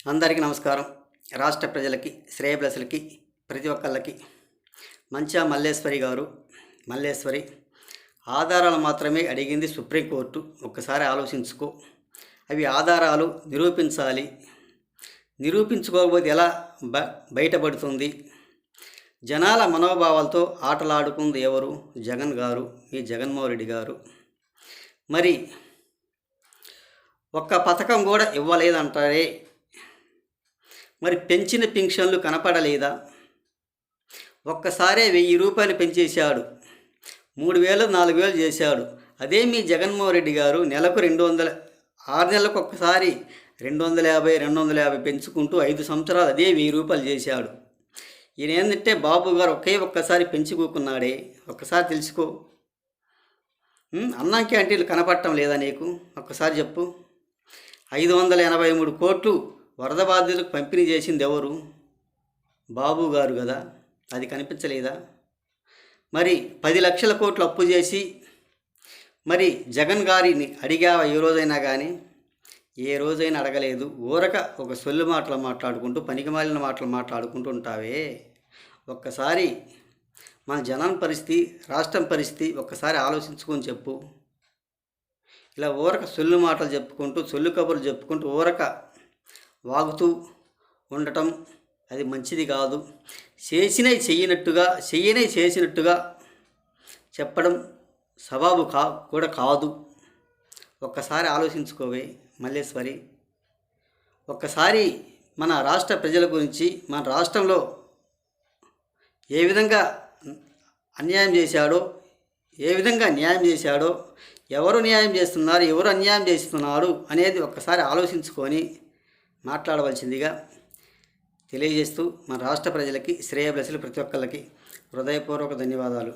అందరికీ నమస్కారం. రాష్ట్ర ప్రజలకి, శ్రేయభిలాషులకి, ప్రతి ఒక్కళ్ళకి మంచా మల్లేశ్వరి ఆధారాలు మాత్రమే అడిగింది సుప్రీంకోర్టు. ఒక్కసారి ఆలోచించుకో. అవి ఆధారాలు నిరూపించాలి. నిరూపించుకోకపోతే ఎలా బయటపడుతుంది? జనాల మనోభావాలతో ఆటలాడుకుంది ఎవరు? జగన్ గారు, మీ జగన్మోహన్ రెడ్డి గారు. మరి ఒక్క పథకం కూడా ఇవ్వలేదంటారే. మరి పెంచిన పింఛన్లు కనపడలేదా? ఒక్కసారే 1000 రూపాయలు పెంచేశాడు, 3000 4000 చేశాడు. అదే మీ జగన్మోహన్ రెడ్డి గారు నెలకు 200, 6 నెలలకు ఒక్కసారి 250 250 పెంచుకుంటూ 5 సంవత్సరాలు అదే 1000 రూపాయలు చేశాడు. ఈయన ఏంటంటే బాబు గారు ఒక్కసారి పెంచుకోకున్నాడే. ఒక్కసారి తెలుసుకో. అన్నం క్యాంటీన్లు కనపడటం లేదా నీకు? ఒక్కసారి చెప్పు. 583 కోట్లు వరద బాధితులకు పంపిణీ చేసింది ఎవరు? బాబు గారు కదా. అది కనిపించలేదా? మరి 10 లక్షల కోట్లు అప్పు చేసి మరి జగన్ గారిని అడిగావా ఏ రోజైనా? కానీ ఏ రోజైనా అడగలేదు. ఊరక ఒక సొల్లు మాటలు మాట్లాడుకుంటూ, పనికిమాలిన మాటలు మాట్లాడుకుంటూ ఉంటావే. ఒక్కసారి మన జనం పరిస్థితి, రాష్ట్రం పరిస్థితి ఒక్కసారి ఆలోచించుకొని చెప్పు. ఇలా ఊరక సొల్లు మాటలు చెప్పుకుంటూ, సొల్లు కబుర్లు చెప్పుకుంటూ ఊరక వాగుతూ ఉండటం అది మంచిది కాదు. చేసినవి చేసినట్టుగా చెప్పడం సవాబు కూడా కాదు. ఒక్కసారి ఆలోచించుకోవే మల్లేశ్వరి. ఒక్కసారి మన రాష్ట్ర ప్రజల గురించి, మన రాష్ట్రంలో ఏ విధంగా అన్యాయం చేశాడో, ఏ విధంగా న్యాయం చేశాడో, ఎవరు న్యాయం చేస్తున్నారు, ఎవరు అన్యాయం చేస్తున్నారు అనేది ఒక్కసారి ఆలోచించుకొని మాట్లాడవలసిందిగా తెలియజేస్తూ, మన రాష్ట్ర ప్రజలకి, శ్రేయభిలాషులు ప్రతి ఒక్కళ్ళకి హృదయపూర్వక ధన్యవాదాలు.